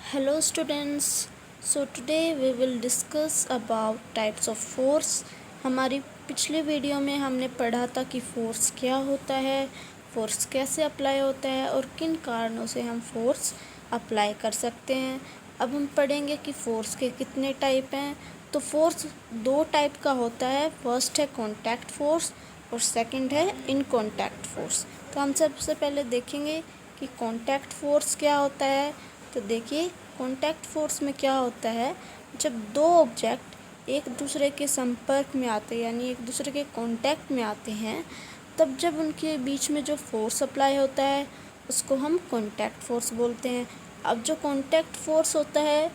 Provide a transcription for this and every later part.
Hello students, so today we will discuss about types of force। हमारी पिछले video में हमने पढ़ा था कि फोर्स क्या होता है, फोर्स कैसे अप्लाई होता है और किन कारणों से हम फोर्स अप्लाई कर सकते हैं। अब हम पढ़ेंगे कि फोर्स के कितने टाइप हैं। तो फोर्स दो टाइप का होता है, फर्स्ट है कॉन्टैक्ट फोर्स और सेकंड है इन कॉन्टैक्ट फोर्स। तो हम सबसे पहले देखेंगे कि कॉन्टैक्ट फोर्स क्या होता है। तो देखिए कॉन्टैक्ट फोर्स में क्या होता है, जब दो ऑब्जेक्ट एक दूसरे के संपर्क में आते हैं यानी एक दूसरे के कांटेक्ट में आते हैं, तब जब उनके बीच में जो फोर्स अप्लाई होता है उसको हम कॉन्टैक्ट फोर्स बोलते हैं। अब जो कॉन्टैक्ट फोर्स होता है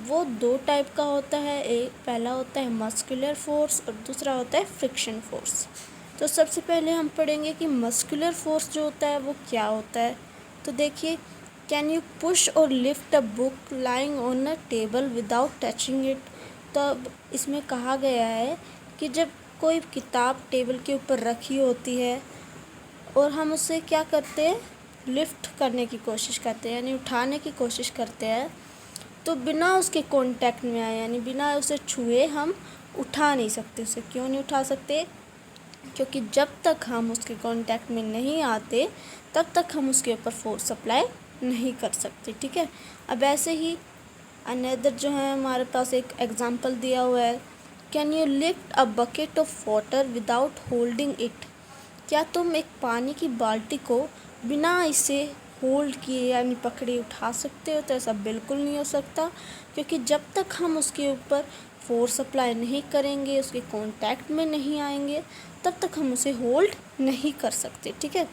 वो दो टाइप का होता है, एक पहला होता है मस्कुलर फोर्स और दूसरा होता है फ्रिक्शन फोर्स। तो सबसे पहले हम पढ़ेंगे कि मस्कुलर फोर्स जो होता है वो क्या होता है। तो देखिए, कैन यू पुश और lift a book lying on a table without touching it. तो अब इसमें कहा गया है कि जब कोई किताब टेबल के ऊपर रखी होती है और हम उसे क्या करते हैं, लिफ्ट करने की कोशिश करते हैं यानी उठाने की कोशिश करते हैं, तो बिना उसके कांटेक्ट में आए यानी बिना उसे छुए हम उठा नहीं सकते उसे। क्यों नहीं उठा सकते? क्योंकि जब तक हम उसके कांटेक्ट में नहीं आते तब तक हम उसके ऊपर फोर्स अप्लाई नहीं कर सकते। ठीक है। अब ऐसे ही अनदर जो है हमारे पास एक एग्जांपल दिया हुआ है, can you lift a bucket of water without holding it. क्या तुम एक पानी की बाल्टी को बिना इसे होल्ड किए यानी पकड़े उठा सकते हो? तो ऐसा बिल्कुल नहीं हो सकता, क्योंकि जब तक हम उसके ऊपर फोर्स अप्लाई नहीं करेंगे, उसके कांटेक्ट में नहीं आएंगे, तब तक हम उसे होल्ड नहीं कर सकते। ठीक है।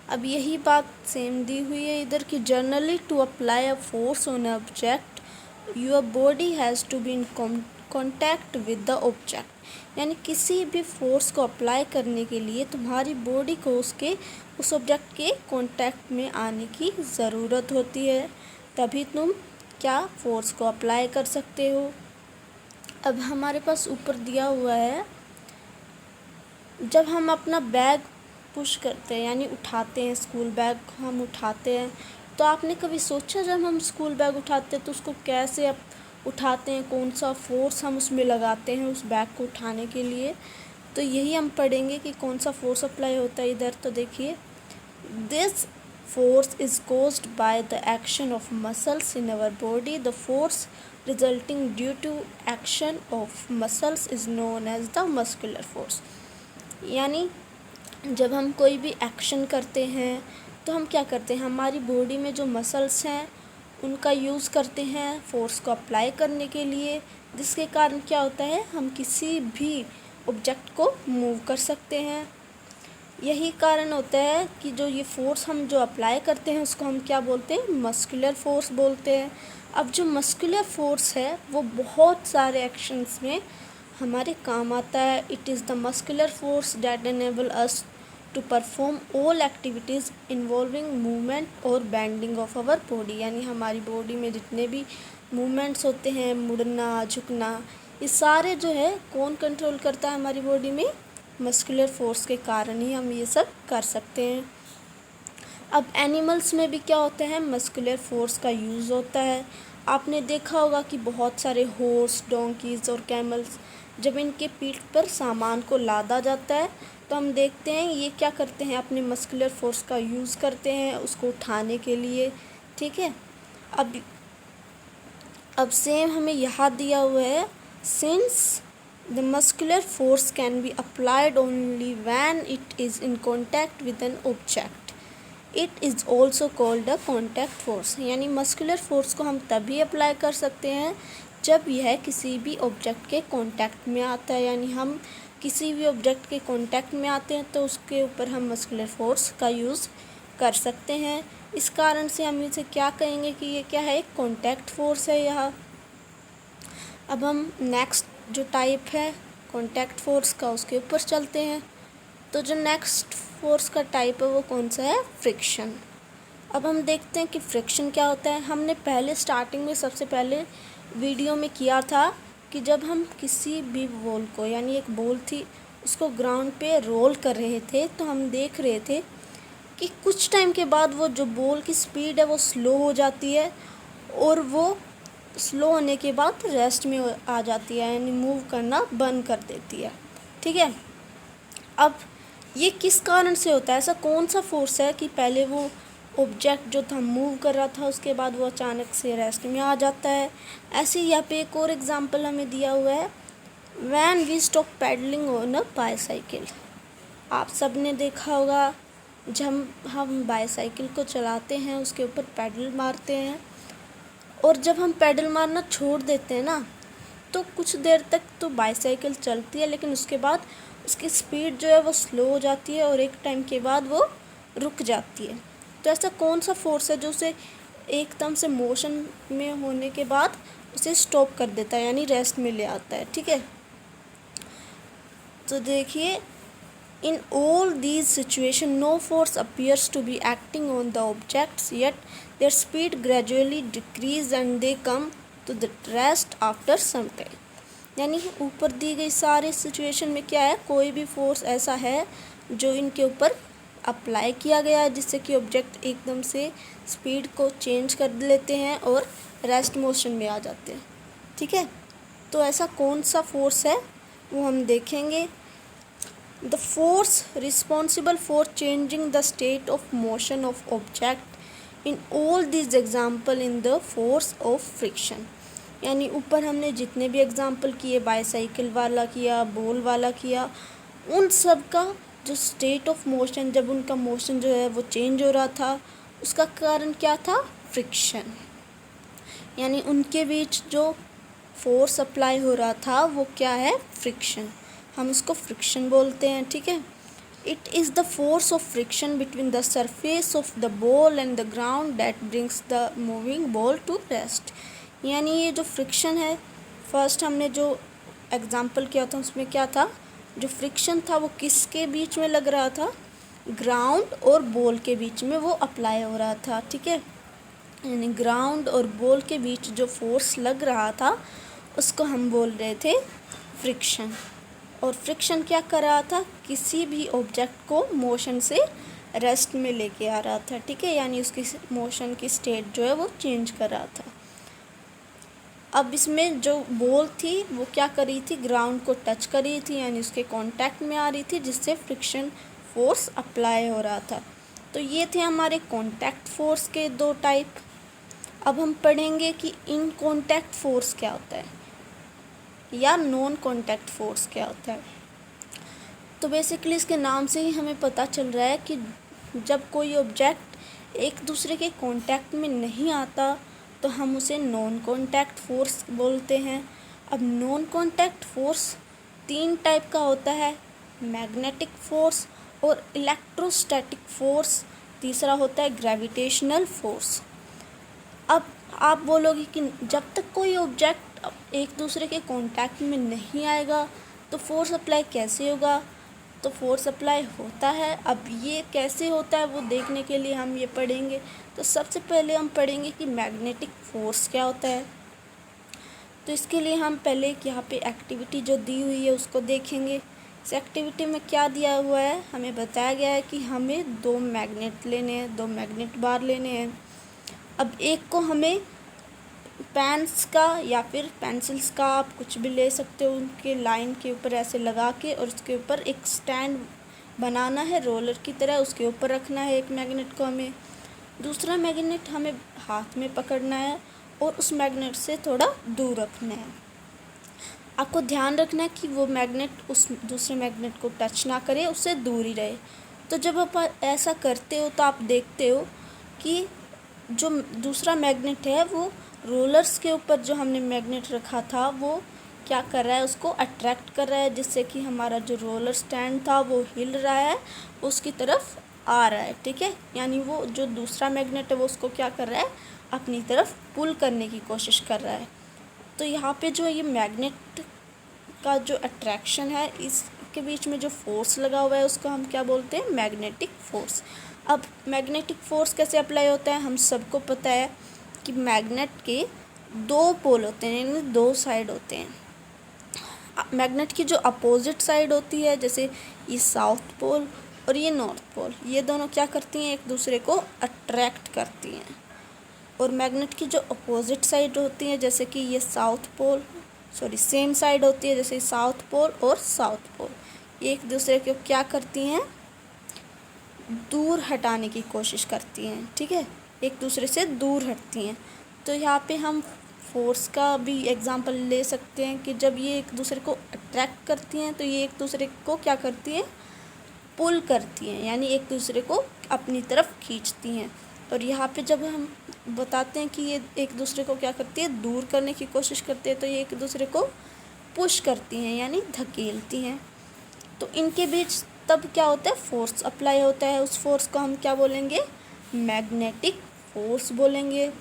अब यही बात सेम दी हुई है इधर कि generally to apply a force on object your body has to be in contact with the object. यानी किसी भी फोर्स को अप्लाई करने के लिए तुम्हारी बॉडी को उस ऑब्जेक्ट के कांटेक्ट में आने की ज़रूरत होती है, तभी तुम क्या फोर्स को अप्लाई कर सकते हो। अब हमारे पास ऊपर दिया हुआ है, जब हम अपना बैग पुश करते हैं यानी उठाते हैं, स्कूल बैग हम उठाते हैं, तो आपने कभी सोचा जब हम स्कूल बैग उठाते हैं तो उसको कैसे उठाते हैं, कौन सा फोर्स हम उसमें लगाते हैं उस बैग को उठाने के लिए। तो यही हम पढ़ेंगे कि कौन सा फोर्स अप्लाई होता है इधर। तो देखिए, this force is caused by the action of muscles in our body. The force resulting due to action of muscles is known as the muscular force। यानी जब हम कोई भी एक्शन करते हैं तो हम क्या करते हैं, हमारी बॉडी में जो मसल्स हैं उनका यूज़ करते हैं फोर्स को अप्लाई करने के लिए, जिसके कारण क्या होता है, हम किसी भी ऑब्जेक्ट को मूव कर सकते हैं। यही कारण होता है कि जो ये फोर्स हम जो अप्लाई करते हैं उसको हम क्या बोलते हैं, मस्कुलर फोर्स बोलते हैं। अब जो मस्कुलर फोर्स है वो बहुत सारे एक्शंस में हमारे काम आता है। It is the muscular force that enable us to perform all activities involving movement और बेंडिंग ऑफ आवर बॉडी। यानी हमारी बॉडी में जितने भी मूवमेंट्स होते हैं, मुड़ना झुकना, ये सारे जो है कौन कंट्रोल करता है हमारी बॉडी में, मस्कुलर फोर्स के कारण ही हम ये सब कर सकते हैं। अब एनिमल्स में भी क्या होता है, मस्कुलर फोर्स का यूज़ होता है। आपने देखा होगा कि बहुत सारे हॉर्स, डोंकीज़ और कैमल्स, जब इनके पीठ पर सामान को लादा जाता है तो हम देखते हैं ये क्या करते हैं, अपने मस्कुलर फोर्स का यूज़ करते हैं उसको उठाने के लिए। ठीक है। अब सेम हमें यहाँ दिया हुआ है, since the muscular force can be applied only when it is in contact with an object. It is also called a contact force। यानी मस्कुलर फोर्स को हम तभी अप्लाई कर सकते हैं जब यह किसी भी ऑब्जेक्ट के कांटेक्ट में आता है। यानी हम किसी भी ऑब्जेक्ट के कांटेक्ट में आते हैं तो उसके ऊपर हम मस्कुलर फोर्स का यूज़ कर सकते हैं। इस कारण से हम इसे क्या कहेंगे कि ये क्या है, एक कांटेक्ट फोर्स है यह। अब हम नेक्स्ट जो टाइप है कॉन्टैक्ट फोर्स का उसके ऊपर चलते हैं। तो जो नेक्स्ट फोर्स का टाइप है वो कौन सा है, फ्रिक्शन। अब हम देखते हैं कि फ्रिक्शन क्या होता है। हमने पहले स्टार्टिंग में सबसे पहले वीडियो में किया था कि जब हम किसी भी बॉल को, यानी एक बॉल थी उसको ग्राउंड पे रोल कर रहे थे, तो हम देख रहे थे कि कुछ टाइम के बाद वो जो बॉल की स्पीड है वो स्लो हो जाती है और वो स्लो होने के बाद रेस्ट में आ जाती है, यानी मूव करना बंद कर देती है। ठीक है, अब ये किस कारण से होता है, ऐसा कौन सा फोर्स है कि पहले वो ऑब्जेक्ट जो था मूव कर रहा था, उसके बाद वो अचानक से रेस्ट में आ जाता है। ऐसे ही यहाँ पे एक और एग्जांपल हमें दिया हुआ है, when we stop pedalling on a bicycle. आप सब ने देखा होगा, जब हम बाईसाइकिल को चलाते हैं उसके ऊपर पैडल मारते हैं, और जब हम पैडल मारना छोड़ देते हैं ना, तो कुछ देर तक तो बाईसाइकिल चलती है, लेकिन उसके बाद उसकी स्पीड जो है वो स्लो हो जाती है और एक टाइम के बाद वो रुक जाती है। तो ऐसा कौन सा फोर्स है जो उसे एकदम से मोशन में होने के बाद उसे स्टॉप कर देता है, यानी रेस्ट में ले आता है। ठीक है, तो देखिए, in all these situation no force appears to be acting on the objects, yet their speed gradually decrease and they come to the rest after some time. यानी ऊपर दी गई सारे सिचुएशन में क्या है, कोई भी फोर्स ऐसा है जो इनके ऊपर अप्लाई किया गया है जिससे कि ऑब्जेक्ट एकदम से स्पीड को चेंज कर लेते हैं और रेस्ट मोशन में आ जाते हैं। ठीक है, तो ऐसा कौन सा फोर्स है वो हम देखेंगे। The force responsible for changing the state of motion of object in all this example in the force of friction. यानी ऊपर हमने जितने भी एग्जाम्पल किए, बाईसाइकिल वाला किया, बॉल वाला किया, उन सब का जो स्टेट ऑफ मोशन, जब उनका मोशन जो है वो चेंज हो रहा था, उसका कारण क्या था, फ्रिक्शन। यानी उनके बीच जो फोर्स अप्लाई हो रहा था वो क्या है, फ्रिक्शन। हम इसको फ्रिक्शन बोलते हैं। ठीक है, it is the force of friction between the surface of the ball and the ground that brings the moving ball to rest. यानी ये जो फ्रिक्शन है, फर्स्ट हमने जो एग्जाम्पल किया था उसमें क्या था, जो फ्रिक्शन था वो किसके बीच में लग रहा था, ग्राउंड और बॉल के बीच में वो अप्लाई हो रहा था। ठीक है, यानी ग्राउंड और बॉल के बीच जो फोर्स लग रहा था उसको हम बोल रहे थे फ्रिक्शन। और फ्रिक्शन क्या कर रहा था, किसी भी ऑब्जेक्ट को मोशन से रेस्ट में लेके आ रहा था। ठीक है, यानी उसकी मोशन की स्टेट जो है वो चेंज कर रहा था। अब इसमें जो बॉल थी वो क्या कर रही थी, ग्राउंड को टच कर रही थी, यानी उसके कांटेक्ट में आ रही थी, जिससे फ्रिक्शन फोर्स अप्लाई हो रहा था। तो ये थे हमारे कांटेक्ट फोर्स के दो टाइप। अब हम पढ़ेंगे कि इन कांटेक्ट फोर्स क्या होता है या नॉन कांटेक्ट फोर्स क्या होता है। तो बेसिकली इसके नाम से ही हमें पता चल रहा है कि जब कोई ऑब्जेक्ट एक दूसरे के कांटेक्ट में नहीं आता तो हम उसे नॉन कांटेक्ट फोर्स बोलते हैं। अब नॉन कांटेक्ट फोर्स तीन टाइप का होता है, मैग्नेटिक फोर्स और इलेक्ट्रोस्टैटिक फोर्स, तीसरा होता है ग्रेविटेशनल फोर्स। अब आप बोलोगे कि जब तक कोई ऑब्जेक्ट एक दूसरे के कांटेक्ट में नहीं आएगा तो फोर्स अप्लाई कैसे होगा, तो फोर्स अप्लाई होता है। अब ये कैसे होता है वो देखने के लिए हम ये पढ़ेंगे। तो सबसे पहले हम पढ़ेंगे कि मैग्नेटिक फोर्स क्या होता है। तो इसके लिए हम पहले यहाँ पे एक्टिविटी जो दी हुई है उसको देखेंगे। इस एक्टिविटी में क्या दिया हुआ है, हमें बताया गया है कि हमें दो मैग्नेट लेने हैं, दो मैग्नेट बार लेने हैं। अब एक को हमें पेन्स का या फिर पेंसिल्स का, आप कुछ भी ले सकते हो, उनके लाइन के ऊपर ऐसे लगा के और उसके ऊपर एक स्टैंड बनाना है रोलर की तरह, उसके ऊपर रखना है एक मैग्नेट को हमें। दूसरा मैग्नेट हमें हाथ में पकड़ना है और उस मैग्नेट से थोड़ा दूर रखना है। आपको ध्यान रखना है कि वो मैग्नेट उस दूसरे मैग्नेट को टच ना करे, उससे दूर ही रहे। तो जब आप ऐसा करते हो तो आप देखते हो कि जो दूसरा मैग्नेट है वो रोलर्स के ऊपर जो हमने मैग्नेट रखा था वो क्या कर रहा है, उसको अट्रैक्ट कर रहा है, जिससे कि हमारा जो रोलर स्टैंड था वो हिल रहा है, उसकी तरफ आ रहा है। ठीक है, यानी वो जो दूसरा मैग्नेट है वो उसको क्या कर रहा है, अपनी तरफ पुल करने की कोशिश कर रहा है। तो यहाँ पे जो ये मैग्नेट का जो अट्रैक्शन है, इसके बीच में जो फोर्स लगा हुआ है उसको हम क्या बोलते हैं, मैग्नेटिक फोर्स। अब मैग्नेटिक फोर्स कैसे अप्लाई होता है, हम सबको पता है कि मैग्नेट के दो पोल होते हैं, यानी दो साइड होते हैं। मैग्नेट की जो अपोजिट साइड होती है, जैसे ये साउथ पोल और ये नॉर्थ पोल, ये दोनों क्या करती हैं, एक दूसरे को अट्रैक्ट करती हैं। और मैग्नेट की जो अपोजिट साइड होती है, जैसे कि ये सेम साइड होती है, जैसे साउथ पोल और साउथ पोल, ये एक दूसरे को क्या करती हैं, दूर हटाने की कोशिश करती हैं। ठीक है, एक दूसरे से दूर हटती हैं। तो यहाँ पे हम फोर्स का भी एग्जांपल ले सकते हैं कि जब ये एक दूसरे को अट्रैक्ट करती हैं तो ये एक दूसरे को क्या करती हैं, पुल करती हैं, यानी एक दूसरे को अपनी तरफ खींचती हैं। और यहाँ पे जब हम बताते हैं कि ये एक दूसरे को क्या करती है, दूर करने की कोशिश करते हैं, तो ये एक दूसरे को पुश करती हैं, यानी धकेलती हैं। तो इनके बीच तब क्या होता है, फोर्स अप्लाई होता है। उस फोर्स को हम क्या बोलेंगे, मैग्नेटिक फोर्स बोलेंगे।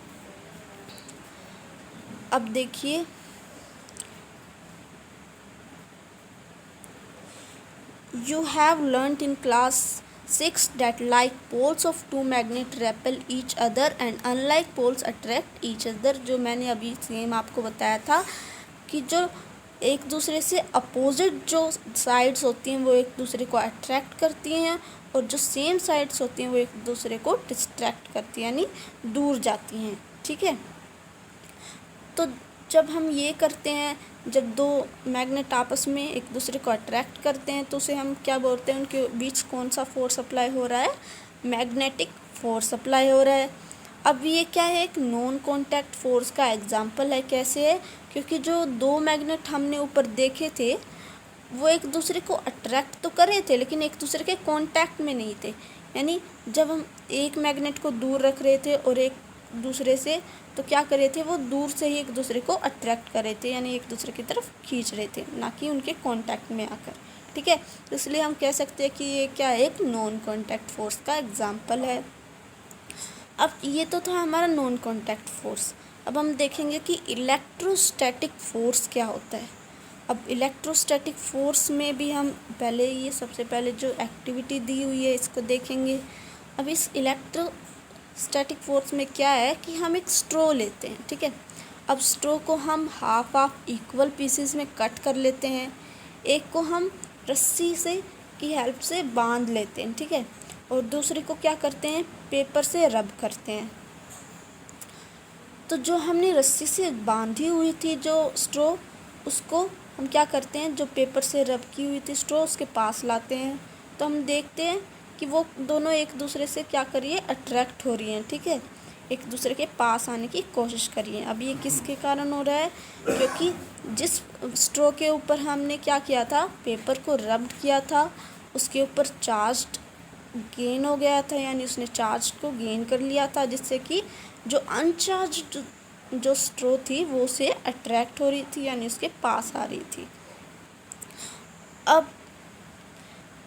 अब देखिए, you have learnt in class 6 that like poles of two magnets repel each other and unlike poles attract each other। जो मैंने अभी सेम आपको बताया था कि जो एक दूसरे से अपोजिट जो साइड्स होती हैं वो एक दूसरे को अट्रैक्ट करती हैं, और जो सेम साइड्स होती हैं वो एक दूसरे को डिस्ट्रैक्ट करती हैं, यानी दूर जाती हैं। ठीक है, तो जब हम ये करते हैं, जब दो मैग्नेट आपस में एक दूसरे को अट्रैक्ट करते हैं तो उसे हम क्या बोलते हैं, उनके बीच कौन सा फोर्स अप्लाई हो रहा है, मैग्नेटिक फोर्स अप्लाई हो रहा है। अब ये क्या है, एक नॉन कॉन्टैक्ट फोर्स का एग्जांपल है। कैसे है, क्योंकि जो दो मैग्नेट हमने ऊपर देखे थे वो एक दूसरे को अट्रैक्ट तो कर रहे थे लेकिन एक दूसरे के कांटेक्ट में नहीं थे। यानी जब हम एक मैग्नेट को दूर रख रहे थे और एक दूसरे से, तो क्या कर रहे थे, वो दूर से ही एक दूसरे को अट्रैक्ट कर रहे थे, यानी एक दूसरे की तरफ खींच रहे थे, ना कि उनके कांटेक्ट में आकर। ठीक है, तो इसलिए हम कह सकते हैं कि ये क्या है, एक नॉन कांटेक्ट फोर्स का एग्जाम्पल है। अब ये तो था हमारा नॉन कांटेक्ट फोर्स। अब हम देखेंगे कि इलेक्ट्रोस्टैटिक फोर्स क्या होता है। अब इलेक्ट्रोस्टैटिक फोर्स में भी हम ये सबसे पहले जो एक्टिविटी दी हुई है इसको देखेंगे। अब इस इलेक्ट्रोस्टैटिक फोर्स में क्या है कि हम एक स्ट्रॉ लेते हैं। ठीक है, अब स्ट्रॉ को हम हाफ इक्वल पीसेस में कट कर लेते हैं, एक को हम रस्सी की हेल्प से बांध लेते हैं। ठीक है, और दूसरे को क्या करते हैं, पेपर से रब करते हैं। तो जो हमने रस्सी से बांधी हुई थी जो स्ट्रॉ, उसको हम क्या करते हैं, जो पेपर से रब की हुई थी स्ट्रॉ उसके पास लाते हैं। तो हम देखते हैं कि वो दोनों एक दूसरे से क्या करिए, अट्रैक्ट हो रही हैं। ठीक है, एक दूसरे के पास आने की कोशिश करिए। अब ये किसके कारण हो रहा है, क्योंकि जिस स्ट्रॉ के ऊपर हमने क्या किया था, पेपर को रब्ड किया था, उसके ऊपर चार्ज गेन हो गया था, यानी उसने चार्ज को गेन कर लिया था, जिससे कि जो अनचार्ज जो स्ट्रॉ थी वो उसे अट्रैक्ट हो रही थी, यानी उसके पास आ रही थी। अब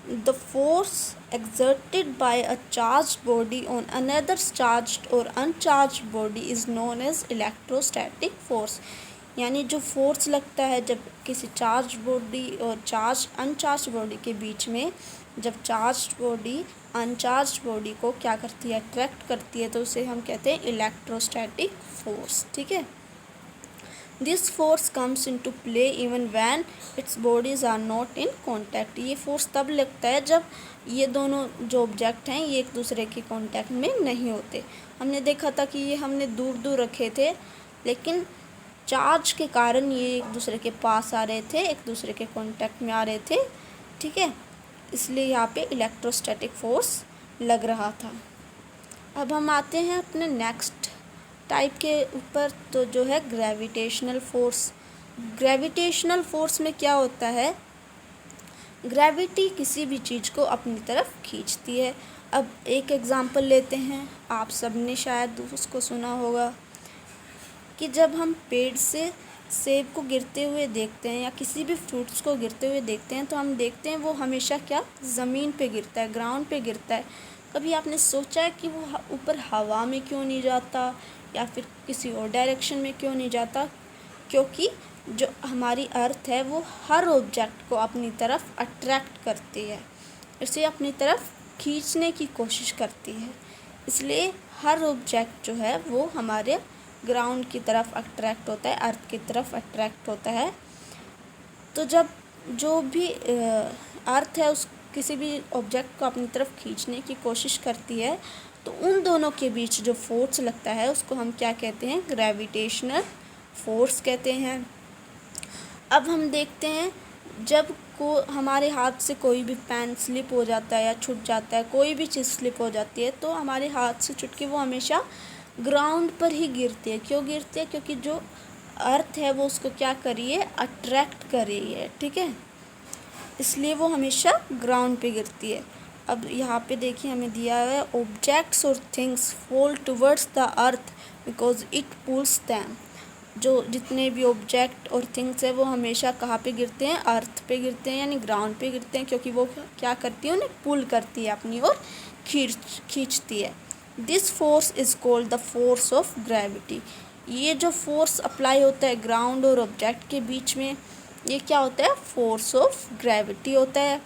the force exerted by a charged body on another charged or uncharged body is known as electrostatic force। यानी जो फोर्स लगता है जब किसी चार्ज बॉडी और अनचार्ज बॉडी के बीच में, जब चार्ज बॉडी अनचार्ज बॉडी को क्या करती है, अट्रैक्ट करती है, तो उसे हम कहते हैं इलेक्ट्रोस्टैटिक फोर्स। ठीक है, this force comes into play even when its bodies are not in contact. ये फोर्स तब लगता है जब ये दोनों जो ऑब्जेक्ट हैं ये एक दूसरे के कांटेक्ट में नहीं होते। हमने देखा था कि ये हमने दूर दूर रखे थे, लेकिन चार्ज के कारण ये एक दूसरे के पास आ रहे थे, एक दूसरे के कांटेक्ट में आ रहे थे। ठीक है, इसलिए यहाँ पे इलेक्ट्रोस्टैटिक फोर्स लग रहा था। अब हम आते हैं अपने नेक्स्ट टाइप के ऊपर, तो जो है ग्रेविटेशनल फोर्स। ग्रेविटेशनल फोर्स में क्या होता है, ग्रेविटी किसी भी चीज़ को अपनी तरफ खींचती है। अब एक एग्ज़ाम्पल लेते हैं, आप सब ने शायद उसको सुना होगा कि जब हम पेड़ से सेब को गिरते हुए देखते हैं या किसी भी फ्रूट्स को गिरते हुए देखते हैं, तो हम देखते हैं वो हमेशा क्या, ज़मीन पे गिरता है, ग्राउंड पे गिरता है। कभी आपने सोचा है कि वो ऊपर हवा में क्यों नहीं जाता या फिर किसी और डायरेक्शन में क्यों नहीं जाता? क्योंकि जो हमारी अर्थ है वो हर ऑब्जेक्ट को अपनी तरफ अट्रैक्ट करती है, इसे अपनी तरफ खींचने की कोशिश करती है। इसलिए हर ऑब्जेक्ट जो है वो हमारे ग्राउंड की तरफ अट्रैक्ट होता है, अर्थ की तरफ अट्रैक्ट होता है। तो जब जो भी अर्थ है उस किसी भी ऑब्जेक्ट को अपनी तरफ खींचने की कोशिश करती है, तो उन दोनों के बीच जो फोर्स लगता है उसको हम क्या कहते हैं, ग्रेविटेशनल फोर्स कहते हैं। अब हम देखते हैं जब को हमारे हाथ से कोई भी पेन स्लिप हो जाता है या छूट जाता है, कोई भी चीज़ स्लिप हो जाती है, तो हमारे हाथ से छूट के वो हमेशा ग्राउंड पर ही गिरती है। क्यों गिरती है? क्योंकि जो अर्थ है वो उसको क्या कर रही है, अट्रैक्ट कर रही है, ठीक है, इसलिए वो हमेशा ग्राउंड पे गिरती है। अब यहाँ पे देखिए हमें दिया है ऑब्जेक्ट्स और things fall towards the earth because it pools them. जो जितने भी ऑब्जेक्ट और थिंग्स है वो हमेशा कहाँ पे गिरते हैं, अर्थ पे गिरते हैं, यानी ग्राउंड पे गिरते हैं, क्योंकि वो क्या करती है, उन्हें पुल करती है अपनी ओर, खींचती है। This force is called the force of gravity. ये जो फोर्स अप्लाई होता है ग्राउंड और ऑब्जेक्ट के बीच में, ये क्या होता है, फोर्स ऑफ ग्रेविटी होता है।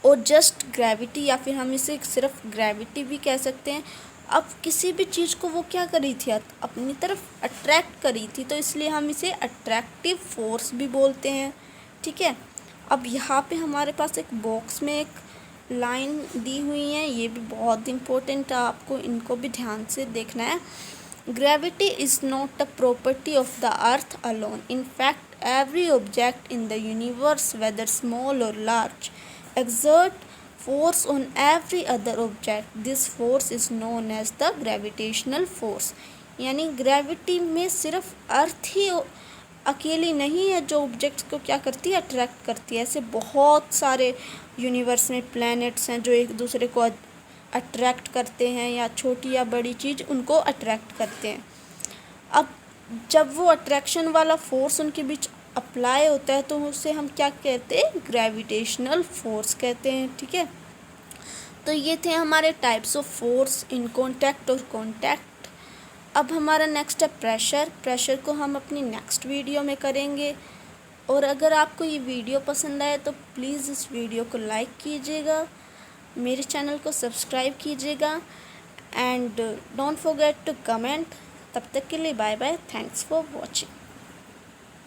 और जस्ट ग्रेविटी, या फिर हम इसे सिर्फ ग्रेविटी भी कह सकते हैं। अब किसी भी चीज़ को वो क्या करी थी, अपनी तरफ अट्रैक्ट करी थी, तो इसलिए हम इसे अट्रैक्टिव फोर्स भी बोलते हैं, ठीक है। अब यहाँ पे हमारे पास एक बॉक्स में एक लाइन दी हुई है, ये भी बहुत इम्पोर्टेंट है, आपको इनको भी ध्यान से देखना है। Gravity is not a property of the earth alone, in fact every object in the universe whether small or large exert force on every other object. This force is known as the gravitational force. यानी gravity में सिर्फ अर्थ ही अकेली नहीं है जो objects को क्या करती है, अट्रैक्ट करती है। ऐसे बहुत सारे यूनिवर्स में प्लैनेट्स हैं जो एक दूसरे को अट्रैक्ट करते हैं, या छोटी या बड़ी चीज़ उनको अट्रैक्ट करते हैं। अब जब वो अट्रैक्शन वाला फोर्स उनके बीच अप्लाई होता है तो उसे हम क्या कहते हैं, ग्रेविटेशनल फोर्स कहते हैं, ठीक है। तो ये थे हमारे types of force in contact और कॉन्टैक्ट। अब हमारा नेक्स्ट है प्रेशर। प्रेशर को हम अपनी नेक्स्ट वीडियो में करेंगे। और अगर आपको ये वीडियो पसंद आए तो प्लीज़ इस वीडियो को लाइक कीजिएगा, मेरे चैनल को सब्सक्राइब कीजिएगा, and don't forget to comment. तब तक के लिए bye bye, thanks for watching.